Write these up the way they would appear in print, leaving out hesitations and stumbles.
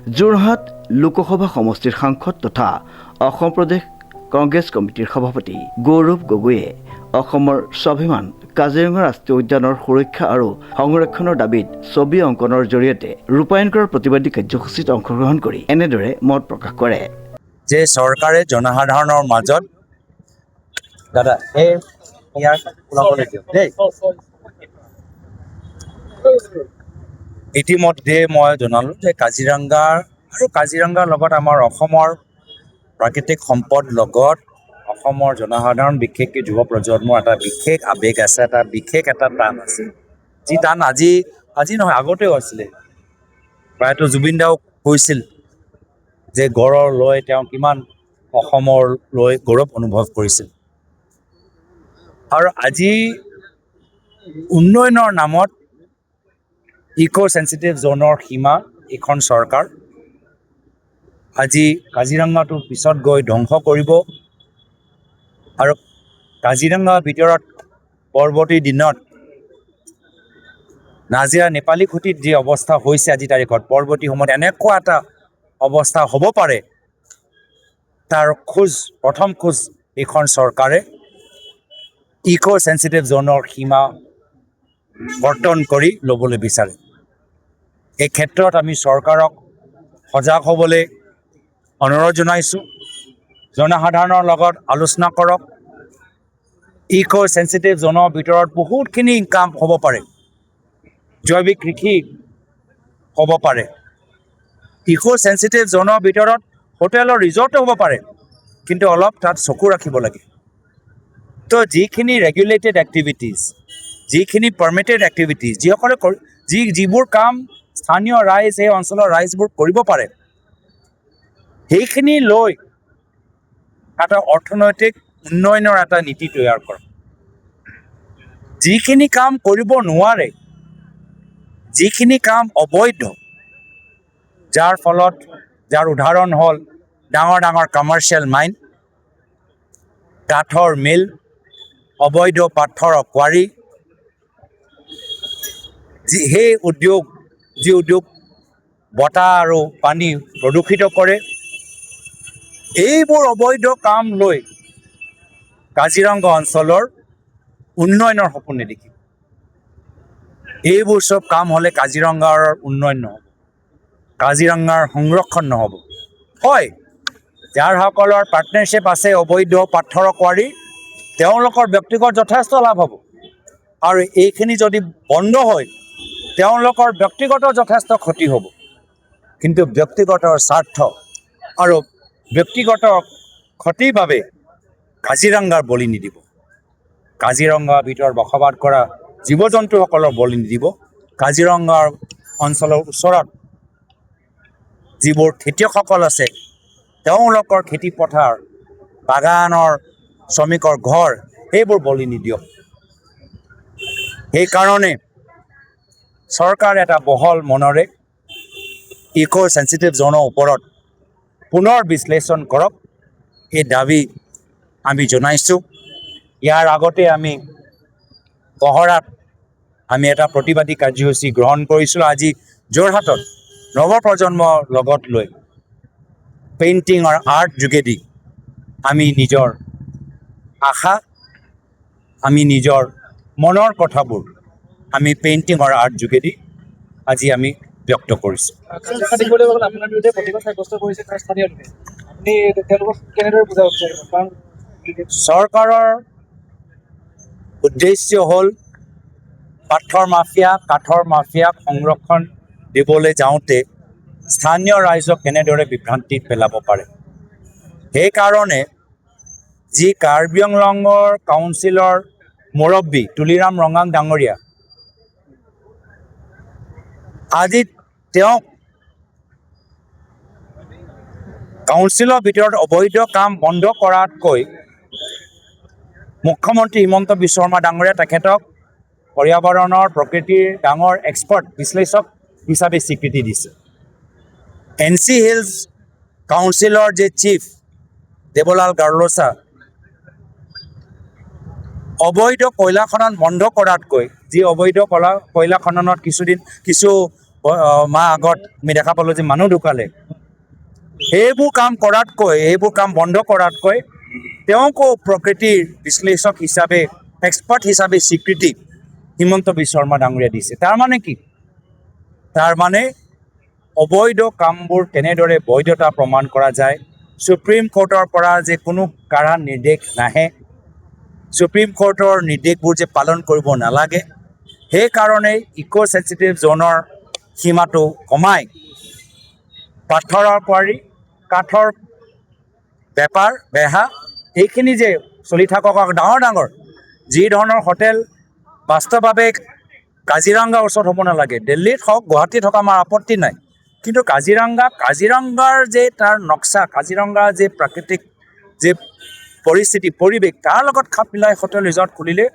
যোৰহাট লোকসভা সমষ্টিৰ সাংসদ তথা অসম প্ৰদেশ কংগ্ৰেছ কমিটিৰ সভাপতি গৌৰৱ গগৈয়ে অসমৰ স্বাভিমান কাজিৰঙা ৰাষ্ট্ৰীয় উদ্যানৰ সুৰক্ষা আৰু সংৰক্ষণৰ দাবীত ছবি অংকনৰ জৰিয়তে ৰূপায়ণ কৰাৰ প্ৰতিবাদী কাৰ্যসূচীত অংশগ্ৰহণ কৰি এনেদৰে মত প্ৰকাশ কৰে যে চৰকাৰে জনসাধাৰণৰ মাজত ইতিমধ্যে মই জনালোঁ যে কাজিৰঙাৰ লগত আমাৰ অসমৰ প্ৰাকৃতিক সম্পদ লগত অসমৰ জনসাধাৰণ বিশেষকৈ যুৱ প্ৰজন্মৰ এটা বিশেষ আৱেগ আছে, এটা বিশেষ এটা টান আছে, যি টান আজি নহয় আগতেও আছিলে। প্ৰায়তো জুবিন দাও কৈছিল যে গড়ৰ লৈ তেওঁ কিমান অসমৰ লৈ গৌৰৱ অনুভৱ কৰিছিল। আৰু আজি উন্নয়নৰ নামত ইক' চেঞ্চিটিভ জ'নৰ সীমা এইখন চৰকাৰ আজি কাজিৰঙাটো পিছত গৈ ধ্বংস কৰিব। আৰু কাজিৰঙাৰ ভিতৰত পৰৱৰ্তী দিনত নাজিৰা নেপালী খুঁটিত যি অৱস্থা হৈছে আজি তাৰিখত, পৰৱৰ্তী সময়ত এনেকুৱা এটা অৱস্থা হ'ব পাৰে, তাৰ প্ৰথম খোজ এইখন চৰকাৰে ইক' চেঞ্চিটিভ জ'নৰ সীমা কৰ্তন কৰি ল'বলৈ বিচাৰে। এই ক্ষেত্ৰত আমি চৰকাৰক সজাগ হ'বলৈ অনুৰোধ জনাইছোঁ। জনসাধাৰণৰ লগত আলোচনা কৰক। ইক' চেঞ্চিটিভ জ'নৰ ভিতৰত বহুতখিনি কাম হ'ব পাৰে, জৈৱিক কৃষি হ'ব পাৰে। ইক' চেঞ্চিটিভ জ'নৰ ভিতৰত হোটেলৰ ৰিজৰ্টো হ'ব পাৰে, কিন্তু অলপ তাত চকু ৰাখিব লাগে। তো যিখিনি ৰেগুলেটেড এক্টিভিটিজ, যিখিনি পাৰ্মিটেড এক্টিভিটিজ, যিবোৰ কাম স্থানীয় ৰাইজ, এই অঞ্চলৰ ৰাইজবোৰ কৰিব পাৰে, সেইখিনি লৈ এটা অৰ্থনৈতিক উন্নয়নৰ এটা নীতি তৈয়াৰ কৰক। যিখিনি কাম কৰিব নোৱাৰে, যিখিনি কাম অবৈধ, যাৰ উদাহৰণ হ'ল ডাঙৰ ডাঙৰ কমাৰ্চিয়েল মাইন, কাঠৰ মিল, অবৈধ পাথৰৰ কোৱাৰী, যি উদ্যোগ বতাহ আৰু পানী প্ৰদূষিত কৰে, এইবোৰ অবৈধ কাম লৈ কাজিৰঙা অঞ্চলৰ উন্নয়নৰ সপোন নেদেখিব। এইবোৰ চব কাম হ'লে কাজিৰঙাৰ উন্নয়ন নহ'ব, কাজিৰঙাৰ সংৰক্ষণ নহ'ব। হয়, যাৰসকলৰ পাৰ্টনাৰশ্বিপ আছে অবৈধ পাথৰৰ কোৱাৰী, তেওঁলোকৰ ব্যক্তিগত যথেষ্ট লাভ হ'ব। আৰু এইখিনি যদি বন্ধ হয়, তেওঁলোকৰ ব্যক্তিগত যথেষ্ট ক্ষতি হ'ব। কিন্তু ব্যক্তিগত স্বাৰ্থ আৰু ব্যক্তিগত ক্ষতিৰ বাবে কাজিৰঙাৰ বলি নিদিব, কাজিৰঙাৰ ভিতৰত বসবাস কৰা জীৱ জন্তুসকলৰ বলি নিদিব। কাজিৰঙাৰ অঞ্চলৰ ওচৰত যিবোৰ খেতিয়কসকল আছে, তেওঁলোকৰ খেতি পথাৰ, বাগানৰ শ্ৰমিকৰ ঘৰ, সেইবোৰ বলি নিদিয়ক। সেইকাৰণে চৰকাৰ এটা বহল মনেৰে ইক' চেঞ্চিটিভ জ'নৰ ওপৰত পুনৰ বিশ্লেষণ কৰক, এই দাবী আমি জনাইছোঁ। ইয়াৰ আগতে আমি কহৰাত এটা প্ৰতিবাদী কাৰ্যসূচী গ্ৰহণ কৰিছিলোঁ। আজি যোৰহাটত নৱপ্ৰজন্মৰ লগত লৈ পেইণ্টিং আৰু আৰ্ট যোগেদি আমি নিজৰ আশা, আমি নিজৰ মনৰ কথাবোৰ আমি পেইণ্টিং আৰু আৰ্ট যোগেদি আজি আমি ব্যক্ত কৰিছোঁ। চৰকাৰৰ উদ্দেশ্য হ'ল কাঠৰ মাফিয়াক সংৰক্ষণ দিবলৈ যাওঁতে স্থানীয় ৰাইজক কেনেদৰে বিভ্ৰান্তিত পেলাব পাৰে। সেইকাৰণে যি কাৰ্বি আংলঙৰ কাউন্সিলৰ মুৰব্বী তুলিৰাম ৰঙাং ডাঙৰীয়া, আজি তেওঁক কাউন্সিলৰ ভিতৰত অবৈধ কাম বন্ধ কৰাতকৈ মুখ্যমন্ত্ৰী হিমন্ত বিশ্ব শৰ্মা ডাঙৰীয়া তেখেতক পৰ্যাৱৰণৰ প্ৰকৃতিৰ ডাঙৰ এক্সপাৰ্ট বিশ্লেষক হিচাপে স্বীকৃতি দিছে। এনচি হিলছ কাউন্সিলৰ যে চিফ দেৱলাল গাৰ্লোছা অবৈধ কয়লা খনন বন্ধ কৰাতকৈ, যি অবৈধ কয়লা খননত কিছু মাহ আগত আমি দেখা পালোঁ যে মানুহ ঢুকালে, সেইবোৰ কাম কৰাতকৈ, এইবোৰ কাম বন্ধ কৰাতকৈ তেওঁকো প্ৰকৃতিৰ বিশ্লেষক হিচাপে, এক্সপাৰ্ট হিচাপে স্বীকৃতি হিমন্ত বিশ্ব শৰ্মা ডাঙৰীয়া দিছে। তাৰমানে কি? তাৰমানে অবৈধ কামবোৰ কেনেদৰে বৈধতা প্ৰমাণ কৰা যায়, সুপ্ৰিম কোৰ্টৰ পৰা যে কোনো কাঢ়া নিৰ্দেশ নাহে, সুপ্ৰিম কোৰ্টৰ নিৰ্দেশবোৰ যে পালন কৰিব নালাগে, সেইকাৰণেই ইক' চেঞ্চিটিভ জ'নৰ সীমাটো কমাই পাথৰৰ কুঁৱাৰী, কাঠৰ বেপাৰ বেহা এইখিনি যে চলি থাকক, ডাঙৰ ডাঙৰ যি ধৰণৰ হোটেল বাস্তৱভাৱে কাজিৰঙাৰ ওচৰত হ'ব নালাগে, দিল্লীত হওক, গুৱাহাটীত হওক, আমাৰ আপত্তি নাই, কিন্তু কাজিৰঙাৰ যে তাৰ নক্সা, কাজিৰঙাৰ যে প্ৰাকৃতিক যে পৰিস্থিতি, পৰিৱেশ, তাৰ লগত খাপ মিলাই হোটেল ৰিজৰ্ট খুলিলে,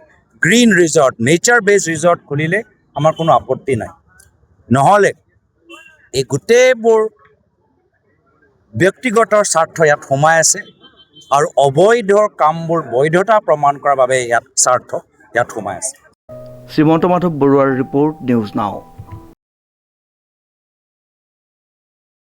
গ্ৰীণ ৰিজৰ্ট, নেচাৰ বেছ ৰিজৰ্ট খুলিলে আমাৰ কোনো আপত্তি নাই। নহ'লে এই গোটেইবোৰ ব্যক্তিগত স্বাৰ্থ ইয়াত সোমাই আছে আৰু অবৈধ কামবোৰ বৈধতা প্ৰমাণ কৰাৰ বাবে ইয়াত স্বাৰ্থ ইয়াত সোমাই আছে। শ্ৰীমন্ত মাধৱ বৰুৱাৰ ৰিপৰ্ট, নিউজ নাও।